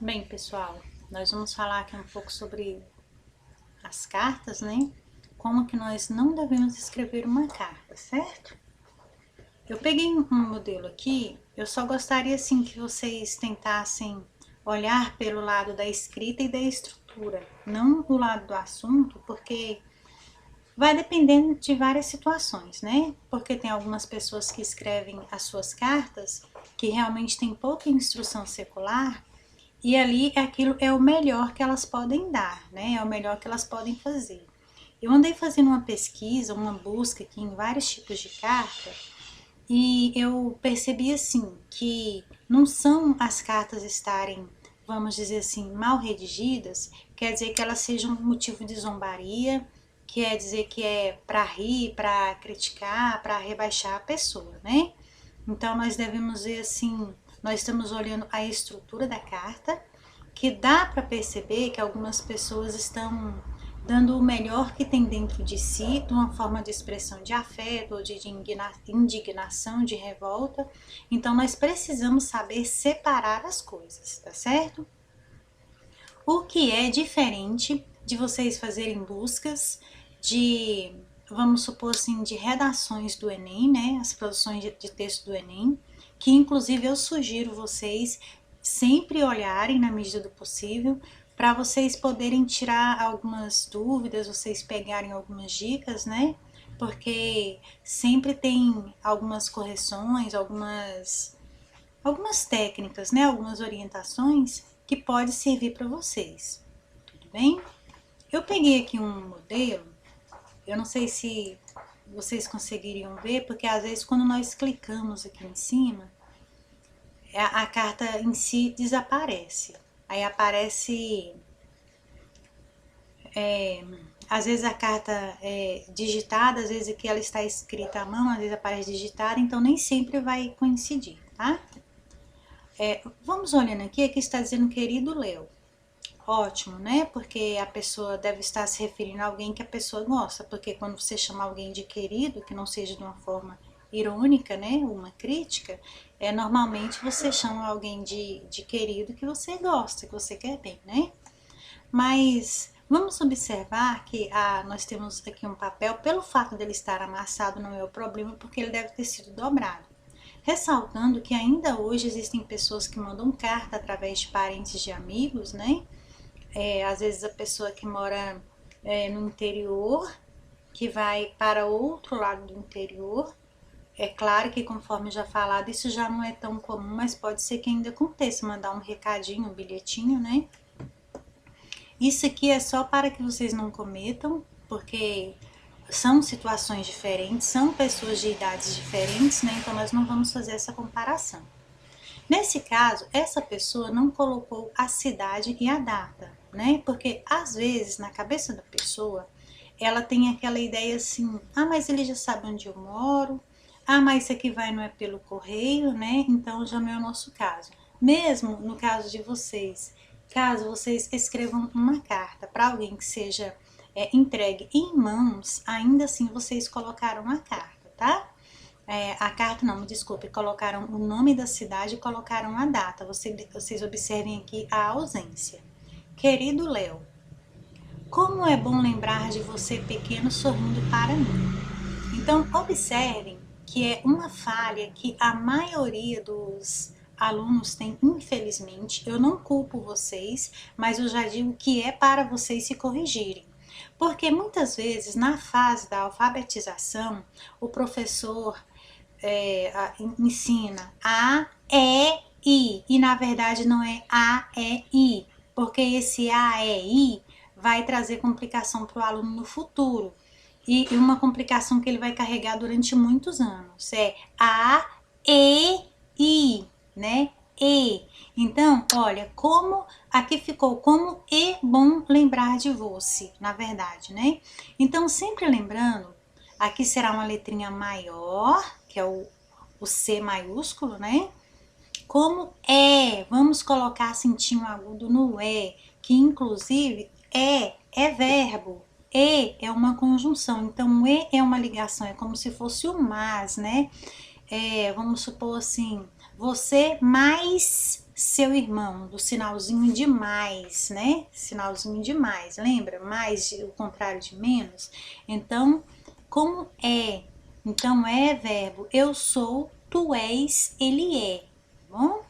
Bem, pessoal, nós vamos falar aqui um pouco sobre as cartas, né? Como que nós não devemos escrever uma carta, certo? Eu peguei um modelo aqui, eu só gostaria assim que vocês tentassem olhar pelo lado da escrita e da estrutura, não o lado do assunto, porque vai dependendo de várias situações, né? Porque tem algumas pessoas que escrevem as suas cartas que realmente tem pouca instrução secular. E ali aquilo é o melhor que elas podem dar, né? É o melhor que elas podem fazer. Eu andei fazendo uma pesquisa, uma busca aqui em vários tipos de carta e eu percebi assim que não são as cartas estarem, vamos dizer assim, mal redigidas, quer dizer que elas sejam motivo de zombaria, quer dizer que é para rir, para criticar, para rebaixar a pessoa, né? Então nós devemos ver assim, nós estamos olhando a estrutura da carta, que dá para perceber que algumas pessoas estão dando o melhor que tem dentro de si, de uma forma de expressão de afeto, ou de indignação, de revolta. Então nós precisamos saber separar as coisas, tá certo? O que é diferente de vocês fazerem buscas de, vamos supor assim, de redações do Enem, né? As produções de texto do Enem, que inclusive eu sugiro vocês sempre olharem na medida do possível, para vocês poderem tirar algumas dúvidas, vocês pegarem algumas dicas, né? Porque sempre tem algumas correções, algumas técnicas, né? Algumas orientações que pode servir para vocês, tudo bem? Eu peguei aqui um modelo, eu não sei se vocês conseguiriam ver, porque às vezes quando nós clicamos aqui em cima, a carta em si desaparece. Aí aparece, às vezes a carta é digitada, às vezes aqui ela está escrita à mão, às vezes aparece digitada, então nem sempre vai coincidir, tá? Vamos olhando aqui está dizendo querido Léo. Ótimo, né? Porque a pessoa deve estar se referindo a alguém que a pessoa gosta, porque quando você chama alguém de querido, que não seja de uma forma irônica, né? Uma crítica, normalmente você chama alguém de querido que você gosta, que você quer bem, né? Mas vamos observar que nós temos aqui um papel, pelo fato dele estar amassado não é o problema, porque ele deve ter sido dobrado. Ressaltando que ainda hoje existem pessoas que mandam carta através de parentes de amigos, né? Às vezes a pessoa que mora no interior, que vai para outro lado do interior. É claro que, conforme já falado, isso já não é tão comum, mas pode ser que ainda aconteça, mandar um recadinho, um bilhetinho, né? Isso aqui é só para que vocês não cometam, porque são situações diferentes, são pessoas de idades diferentes, né? Então nós não vamos fazer essa comparação. Nesse caso, essa pessoa não colocou a cidade e a data, né? Porque às vezes na cabeça da pessoa ela tem aquela ideia assim: ah, mas ele já sabe onde eu moro, ah, mas isso aqui vai não é pelo correio, né? Então já não é o nosso caso. Mesmo no caso de vocês, caso vocês escrevam uma carta para alguém que seja entregue em mãos, ainda assim vocês colocaram a carta, tá? A carta não, me desculpe, colocaram o nome da cidade e colocaram a data. Vocês observem aqui a ausência. Querido Léo, como é bom lembrar de você pequeno sorrindo para mim. Então, observem que é uma falha que a maioria dos alunos tem, infelizmente. Eu não culpo vocês, mas eu já digo que é para vocês se corrigirem. Porque muitas vezes, na fase da alfabetização, o professor ensina A, E, I. E na verdade não é A, E, I. Porque esse A, E, I vai trazer complicação para o aluno no futuro. E uma complicação que ele vai carregar durante muitos anos. É A, E, I, né? E. Então, olha, como aqui ficou como é bom lembrar de você, na verdade, né? Então, sempre lembrando, aqui será uma letrinha maior, que é o C maiúsculo, né? Como vamos colocar acentinho agudo no que inclusive é verbo. É uma conjunção, então é uma ligação, é como se fosse o mas, né? Vamos supor assim, você mais seu irmão, do sinalzinho de mais, né? Sinalzinho de mais, lembra? Mais, o contrário de menos. Então, como é? Então, é verbo eu sou, tu és, ele é, tá bom?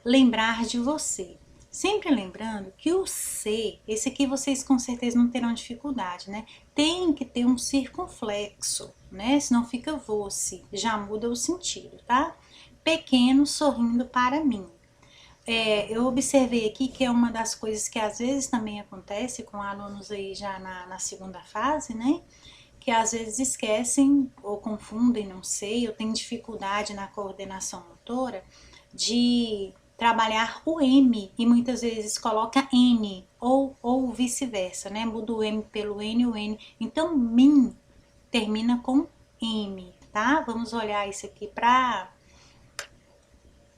Lembrar de você. Sempre lembrando que o ser, esse aqui vocês com certeza não terão dificuldade, né? Tem que ter um circunflexo, né? Senão fica você, já muda o sentido, tá? Pequeno sorrindo para mim. Eu observei aqui que é uma das coisas que às vezes também acontece com alunos aí já na segunda fase, né? Que às vezes esquecem ou confundem, não sei, ou tem dificuldade na coordenação motora de trabalhar o M e muitas vezes coloca N ou vice-versa, né? Muda o M pelo N e o N. Então, mim termina com M, tá? Vamos olhar isso aqui para...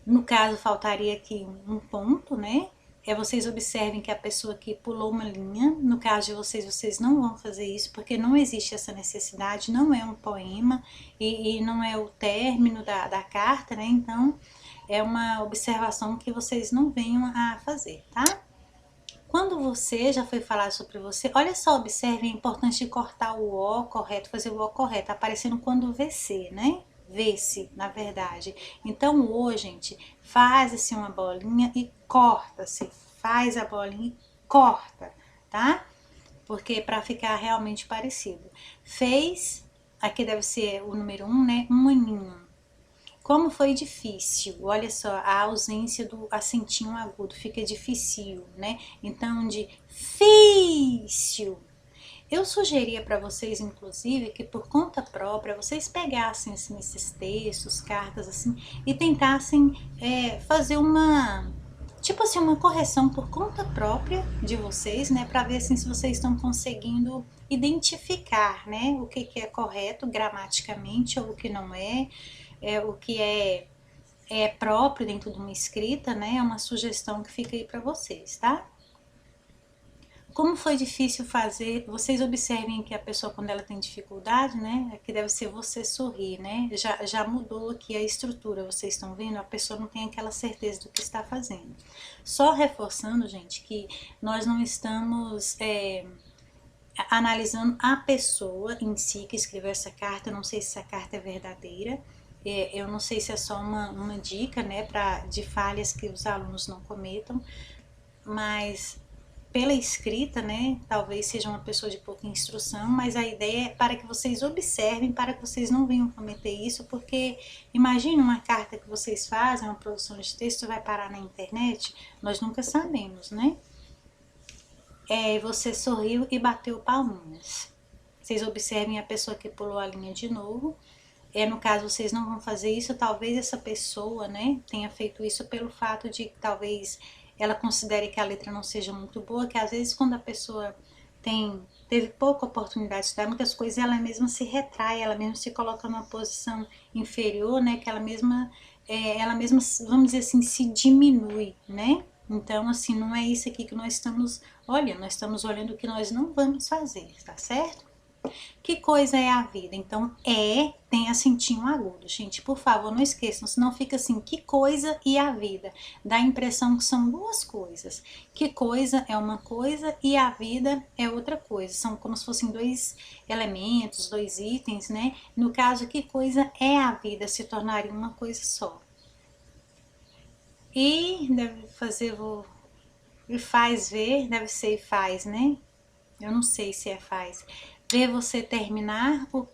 No caso, faltaria aqui um ponto, né? Vocês observem que a pessoa aqui pulou uma linha. No caso de vocês, vocês não vão fazer isso, porque não existe essa necessidade, não é um poema e não é o término da carta, né? Então, é uma observação que vocês não venham a fazer, tá? Quando você já foi falar sobre você, olha só, observe, é importante cortar o O correto, fazer o O correto, tá aparecendo quando VC, né? Vê-se, na verdade. Então, o, gente, faz-se uma bolinha e corta-se. Faz a bolinha e corta, tá? Porque para ficar realmente parecido. Fez, aqui deve ser o número 1, né? Um aninho. Como foi difícil, olha só, a ausência do acentinho agudo, fica difícil, né? Então, difícil. Eu sugeria para vocês, inclusive, que por conta própria, vocês pegassem assim, esses textos, cartas assim, e tentassem fazer uma, tipo assim, uma correção por conta própria de vocês, né? Para ver assim, se vocês estão conseguindo identificar, né? O que é correto gramaticamente ou o que não é, o que é próprio dentro de uma escrita, né? É uma sugestão que fica aí para vocês, tá? Como foi difícil fazer, vocês observem que a pessoa quando ela tem dificuldade, né, que deve ser você sorrir, né, já mudou aqui a estrutura, vocês estão vendo? A pessoa não tem aquela certeza do que está fazendo. Só reforçando, gente, que nós não estamos analisando a pessoa em si que escreveu essa carta, eu não sei se essa carta é verdadeira, eu não sei se é só uma dica, né, de falhas que os alunos não cometam, mas pela escrita, né, talvez seja uma pessoa de pouca instrução, mas a ideia é para que vocês observem, para que vocês não venham cometer isso, porque imagine uma carta que vocês fazem, uma produção de texto vai parar na internet, nós nunca sabemos, né? Você sorriu e bateu palminhas. Vocês observem a pessoa que pulou a linha de novo. No caso, vocês não vão fazer isso, talvez essa pessoa, né, tenha feito isso pelo fato de que talvez ela considere que a letra não seja muito boa, que às vezes quando a pessoa teve pouca oportunidade de estudar muitas coisas, ela mesma se retrai, ela mesma se coloca numa posição inferior, né, que ela mesma, vamos dizer assim, se diminui, né? Então, assim, não é isso aqui que nós estamos olhando, nós estamos olhando o que nós não vamos fazer, tá certo? Que coisa é a vida? Então, tem acentinho agudo. Gente, por favor, não esqueçam, senão fica assim, que coisa e a vida? Dá a impressão que são duas coisas. Que coisa é uma coisa e a vida é outra coisa. São como se fossem dois elementos, dois itens, né? No caso, que coisa é a vida? Se tornaria uma coisa só. E deve fazer, e faz ver, deve ser e faz, né? Eu não sei se faz. Ver você terminar o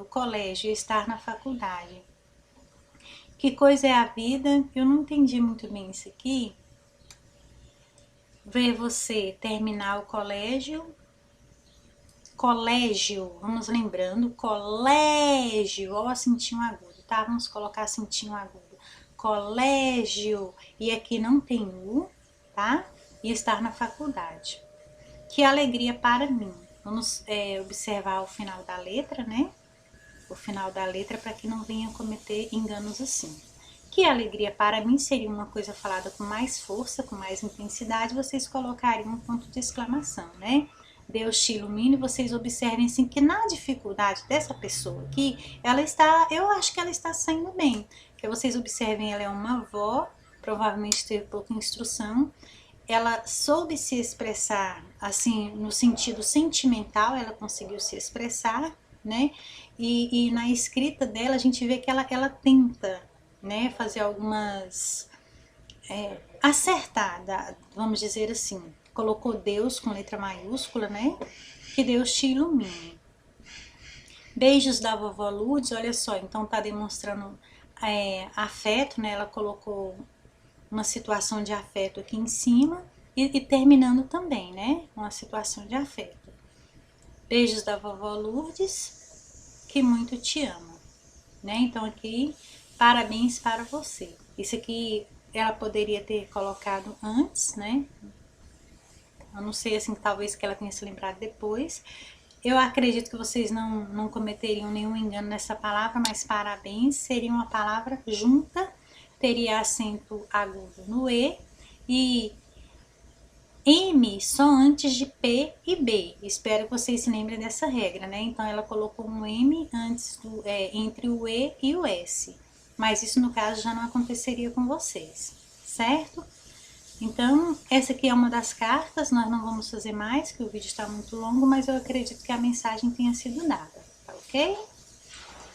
colégio e estar na faculdade. Que coisa é a vida? Eu não entendi muito bem isso aqui. Ver você terminar o colégio. Colégio, vamos lembrando, colégio, ó, acentinho agudo, tá? Vamos colocar acentinho agudo. Colégio, e aqui não tem U, tá? E estar na faculdade. Que alegria para mim. Vamos observar o final da letra, né? O final da letra para que não venha cometer enganos assim. Que alegria para mim seria uma coisa falada com mais força, com mais intensidade, vocês colocariam um ponto de exclamação, né? Deus te ilumine, vocês observem assim que na dificuldade dessa pessoa aqui, eu acho que ela está saindo bem. Que vocês observem, ela é uma avó provavelmente teve pouca instrução. Ela soube se expressar, assim, no sentido sentimental, ela conseguiu se expressar, né? E na escrita dela a gente vê que ela tenta, né, fazer algumas... acertar, vamos dizer assim. Colocou Deus com letra maiúscula, né? Que Deus te ilumine. Beijos da vovó Lourdes, olha só, então tá demonstrando afeto, né? Ela colocou uma situação de afeto aqui em cima e terminando também, né? Uma situação de afeto. Beijos da vovó Lourdes, que muito te ama, né? Então aqui, parabéns para você. Isso aqui ela poderia ter colocado antes, né? Eu não sei, assim, talvez que ela tenha se lembrado depois. Eu acredito que vocês não cometeriam nenhum engano nessa palavra, mas parabéns seria uma palavra junta, teria acento agudo no e M só antes de P e B. Espero que vocês se lembrem dessa regra, né? Então ela colocou um M antes entre o E e o S. Mas isso no caso já não aconteceria com vocês, certo? Então, essa aqui é uma das cartas, nós não vamos fazer mais, que o vídeo está muito longo, mas eu acredito que a mensagem tenha sido dada, tá ok?